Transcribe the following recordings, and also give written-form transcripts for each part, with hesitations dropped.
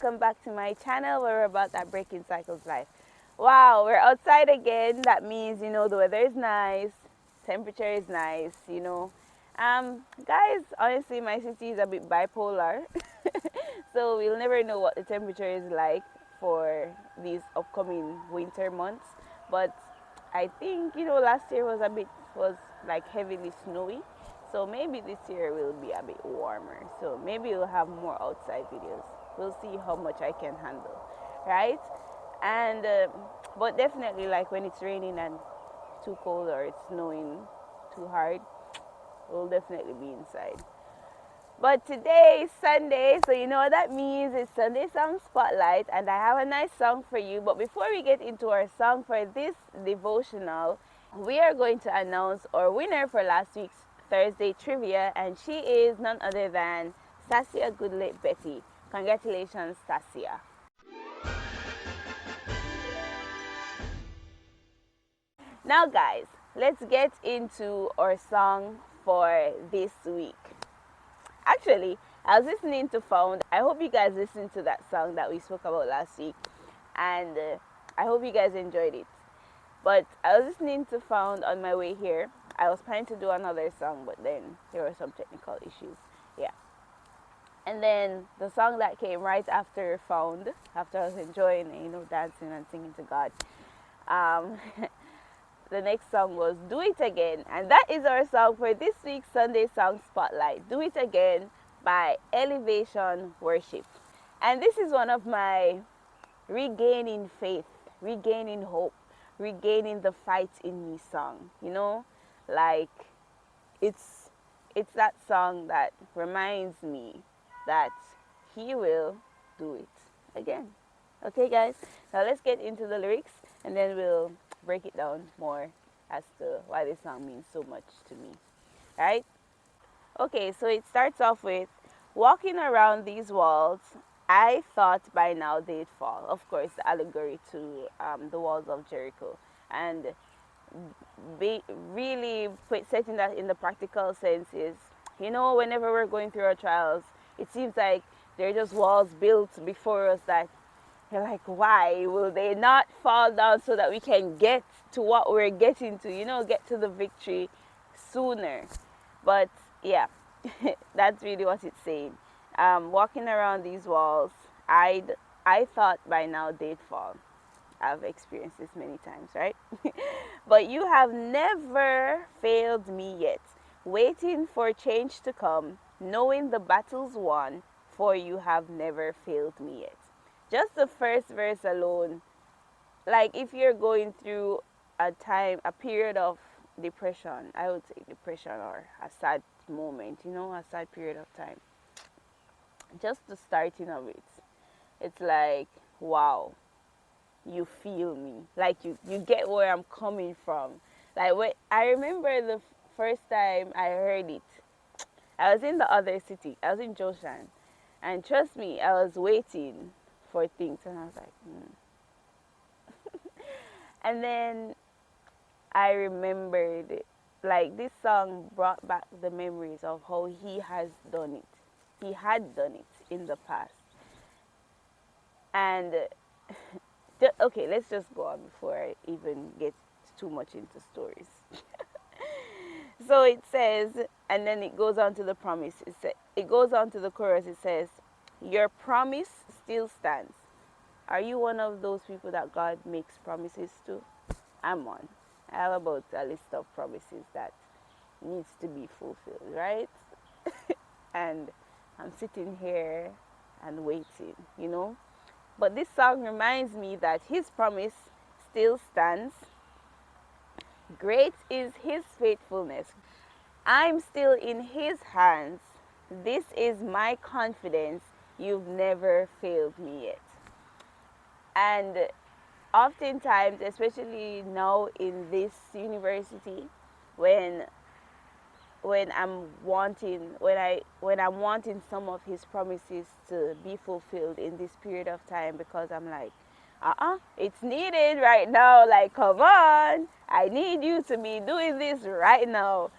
welcome back to my channel where we're about that breaking cycles life. Wow, we're outside again. That means, the weather is nice, temperature is nice, Guys, honestly, my city is a bit bipolar. So we'll never know what the temperature is like for these upcoming winter months. But I think, last year was like heavily snowy. So maybe this year will be a bit warmer. So maybe we'll have more outside videos. We'll see how much I can handle, right? And but definitely, like when it's raining and too cold or it's snowing too hard, we'll definitely be inside. But today is Sunday, so you know what that means. It's Sunday Song Spotlight, and I have a nice song for you. But before we get into our song for this devotional, we are going to announce our winner for last week's Thursday trivia, and she is none other than Stacia Goodlett Betty. Congratulations, Stacia. Now, guys, let's get into our song for this week. Actually, I was listening to Found. I hope you guys listened to that song that we spoke about last week, and I hope you guys enjoyed it. But I was listening to Found on my way here. I was planning to do another song, but then there were some technical issues. Yeah. And then the song that came right after Found, after I was enjoying, dancing and singing to God, the next song was Do It Again. And that is our song for this week's Sunday Song Spotlight. Do It Again by Elevation Worship. And this is one of my regaining faith, regaining hope, regaining the fight in me song. Like it's that song that reminds me that he will do it again. Okay, guys, now let's get into the lyrics and then we'll break it down more as to why this song means so much to me. Right? Okay, so it starts off with, walking around these walls, I thought by now they'd fall. Of course, the allegory to the walls of Jericho. And really setting that in the practical sense is, whenever we're going through our trials, it seems like they're just walls built before us that you're like, why will they not fall down so that we can get to what we're getting to, get to the victory sooner? But yeah, that's really what it's saying. Walking around these walls, I thought by now they'd fall. I've experienced this many times, right? But you have never failed me yet, waiting for change to come, knowing the battle's won, for you have never failed me yet. Just the first verse alone, like if you're going through a period of depression, I would say depression or a sad moment, a sad period of time. Just the starting of it, it's like, wow, you feel me. Like you get where I'm coming from. Like I remember the first time I heard it, I was in the other city. I was in Joshan. And trust me, I was waiting for things and I was like, And then I remembered, like this song brought back the memories of how he has done it. He had done it in the past. And okay, let's just go on before I even get too much into stories. So it says, and then it goes on to the promise. It goes on to the chorus. It says, your promise still stands. Are you one of those people that God makes promises to? I'm one. I have about a list of promises that needs to be fulfilled, right? And I'm sitting here and waiting, But this song reminds me that his promise still stands. Great is his faithfulness. I'm still in his hands. This is my confidence. You've never failed me yet. And oftentimes, especially now in this university, when I'm wanting some of his promises to be fulfilled in this period of time, because I'm like, it's needed right now. Like, come on, I need you to be doing this right now.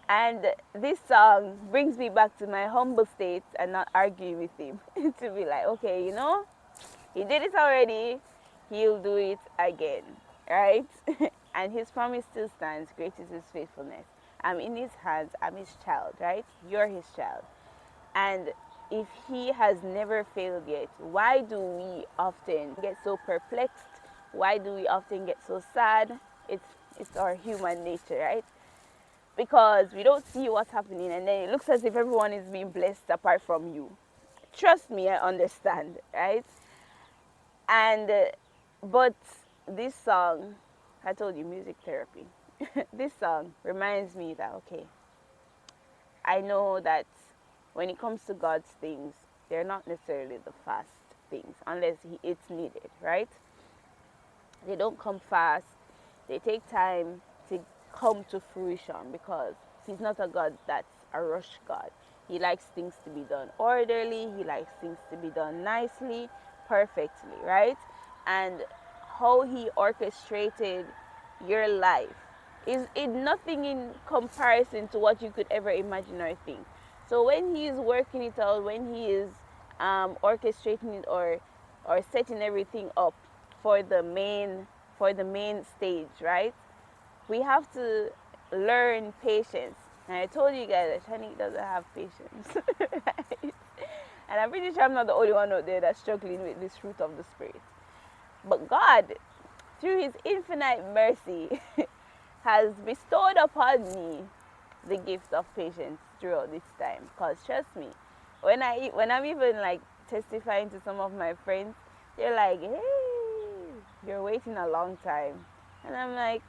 And this song brings me back to my humble state and not arguing with him. To be like, okay, He did it already. He'll do it again, right? And his promise still stands. Great is his faithfulness. I'm in his hands. I'm his child, right? You're his child. And if he has never failed yet, why do we often get so perplexed? Why do we often get so sad? It's our human nature, right? Because we don't see what's happening, and then it looks as if everyone is being blessed apart from you. Trust me, I understand, right? And but this song, I told you, music therapy. This song reminds me that, okay, I know that when it comes to God's things, they're not necessarily the fast things unless it's needed, right? They don't come fast. They take time to come to fruition because he's not a God that's a rush God. He likes things to be done orderly. He likes things to be done nicely, perfectly, right? And how he orchestrated your life is nothing in comparison to what you could ever imagine or think. So when he is working it out, when he is orchestrating it or setting everything up for the main stage, right? We have to learn patience. And I told you guys that Shanique doesn't have patience. Right? And I'm pretty sure I'm not the only one out there that's struggling with this fruit of the Spirit. But God, through his infinite mercy, has bestowed upon me the gift of patience throughout this time. Because trust me, when I'm even like testifying to some of my friends, they're like, hey, you're waiting a long time. And I'm like,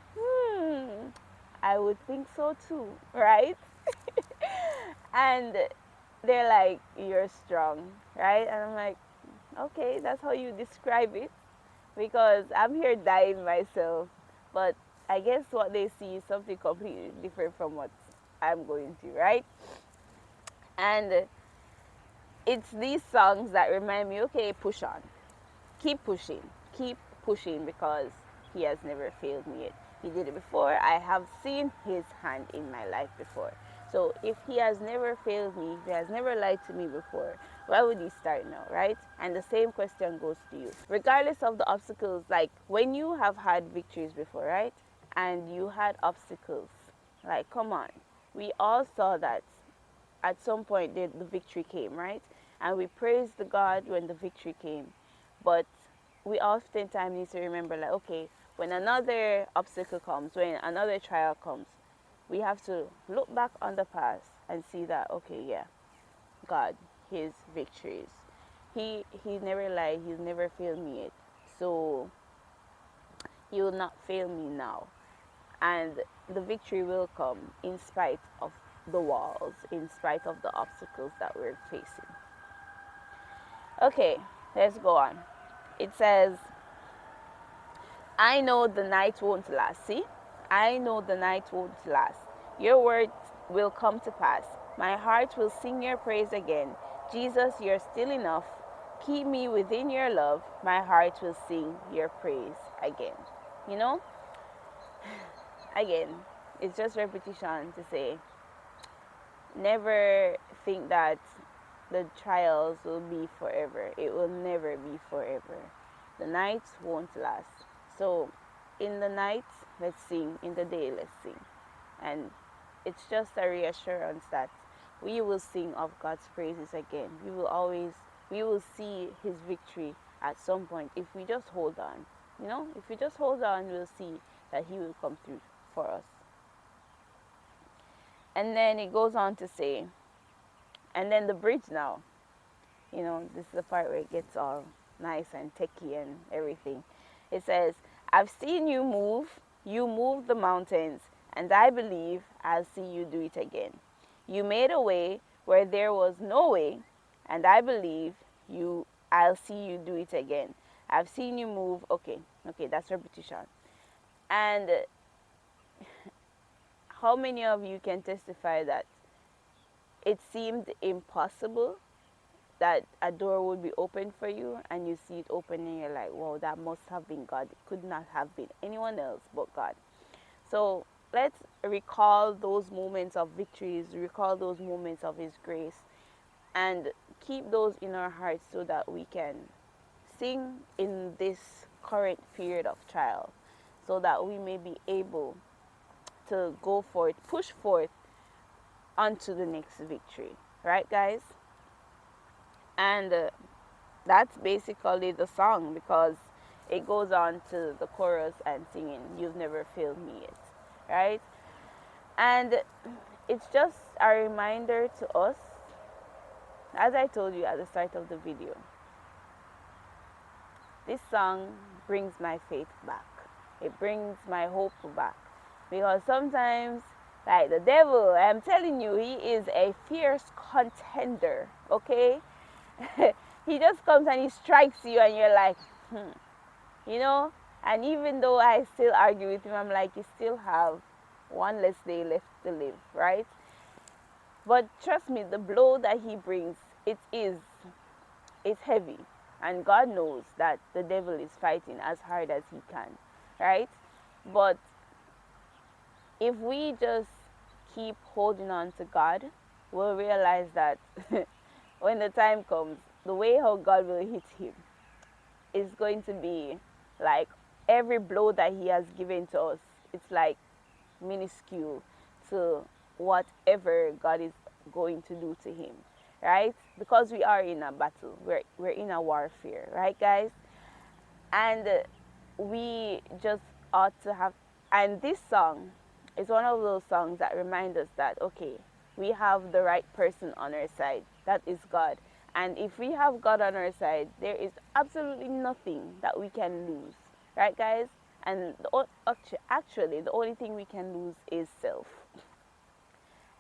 I would think so too, right? And they're like, you're strong, right? And I'm like, okay, that's how you describe it, because I'm here dying myself. But I guess what they see is something completely different from what I'm going through, right? And it's these songs that remind me, okay, push on. Keep pushing. Keep pushing because he has never failed me yet. He did it before. I have seen his hand in my life before. So if he has never failed me, if he has never lied to me before, why would he start now, right? And the same question goes to you. Regardless of the obstacles, like when you have had victories before, right? And you had obstacles, like come on. We all saw that at some point the victory came, right? And we praised the God when the victory came. But we oftentimes need to remember, like, okay, when another obstacle comes, when another trial comes, we have to look back on the past and see that, okay, yeah, God, his victories. He never lied, he's never failed me yet. So he will not fail me now. And the victory will come in spite of the walls, in spite of the obstacles that we're facing. Okay, let's go on. It says, I know the night won't last. See? I know the night won't last. Your words will come to pass. My heart will sing your praise again. Jesus, you're still enough. Keep me within your love. My heart will sing your praise again. You know? Again, it's just repetition to say, never think that the trials will be forever. It will never be forever. The nights won't last. So in the night, let's sing. In the day, let's sing. And it's just a reassurance that we will sing of God's praises again. We will see his victory at some point if we just hold on. You know, if we just hold on, we'll see that he will come through for us. And then it goes on to say, and then the bridge now, you know, this is the part where it gets all nice and techy and everything. It says, I've seen you move the mountains, and I believe I'll see you do it again. You made a way where there was no way, and I believe I'll see you do it again. I've seen you move. Okay, that's repetition. And how many of you can testify that it seemed impossible that a door would be open for you, and you see it open and you're like, wow, that must have been God. It could not have been anyone else but God. So let's recall those moments of victories, recall those moments of his grace, and keep those in our hearts so that we can sing in this current period of trial so that we may be able to go forth, push forth onto the next victory. Right, guys? And that's basically the song, because it goes on to the chorus and singing, "You've never failed me yet." Right? And it's just a reminder to us, as I told you at the start of the video, this song brings my faith back. It brings my hope back. Because sometimes, like the devil, I'm telling you, he is a fierce contender, okay? He just comes and he strikes you and you're like, you know? And even though I still argue with him, I'm like, you still have one less day left to live, right? But trust me, the blow that he brings, it's heavy. And God knows that the devil is fighting as hard as he can, right? But if we just keep holding on to God, we'll realize that when the time comes, the way how God will hit him is going to be like every blow that he has given to us, it's like minuscule to whatever God is going to do to him, right? Because we are in a battle, we're in a warfare, right, guys? And we just ought to have, and this song is one of those songs that remind us that, okay, we have the right person on our side, that is God. And if we have God on our side, there is absolutely nothing that we can lose, right, guys? And actually the only thing we can lose is self,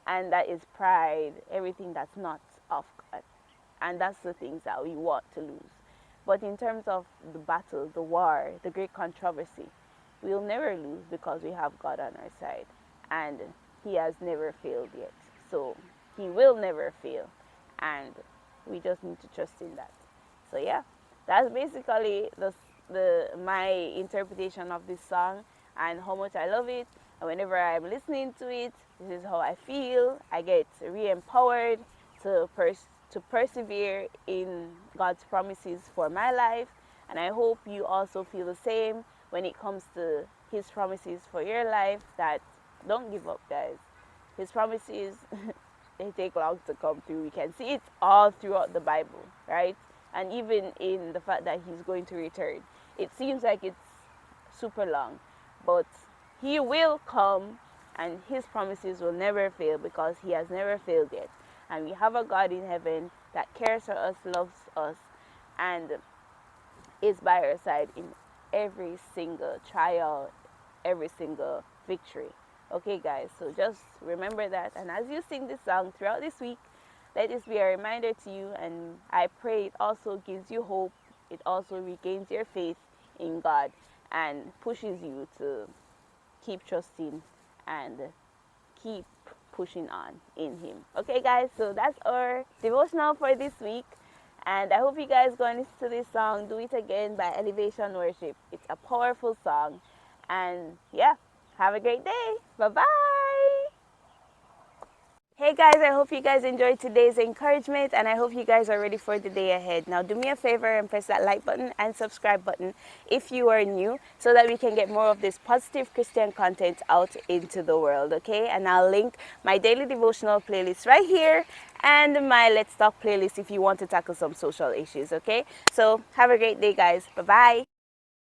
and that is pride, everything that's not of God. And that's the things that we want to lose. But in terms of the battle, the war, the great controversy, we'll never lose because we have God on our side. And he has never failed yet. So he will never fail. And we just need to trust in that. So yeah, that's basically my interpretation of this song and how much I love it. And whenever I'm listening to it, this is how I feel. I get re-empowered to persevere in God's promises for my life. And I hope you also feel the same when it comes to his promises for your life, that don't give up, guys. His promises, they take long to come through. We can see it all throughout the Bible, right? And even in the fact that he's going to return. It seems like it's super long, but he will come and his promises will never fail because he has never failed yet. And we have a God in heaven that cares for us, loves us, and is by our side in every single trial, every single victory. Okay, guys, so just remember that. And as you sing this song throughout this week, let this be a reminder to you. And I pray it also gives you hope. It also regains your faith in God and pushes you to keep trusting and keep pushing on in him. Okay, guys, so that's our devotional for this week. And I hope you guys go and listen to this song, Do It Again by Elevation Worship. It's a powerful song. And yeah, have a great day. Bye-bye. Hey guys, I hope you guys enjoyed today's encouragement, and I hope you guys are ready for the day ahead. Now do me a favor and press that like button and subscribe button if you are new, so that we can get more of this positive Christian content out into the world, okay? And I'll link my daily devotional playlist right here and my Let's Talk playlist if you want to tackle some social issues, okay? So have a great day, guys. Bye-bye.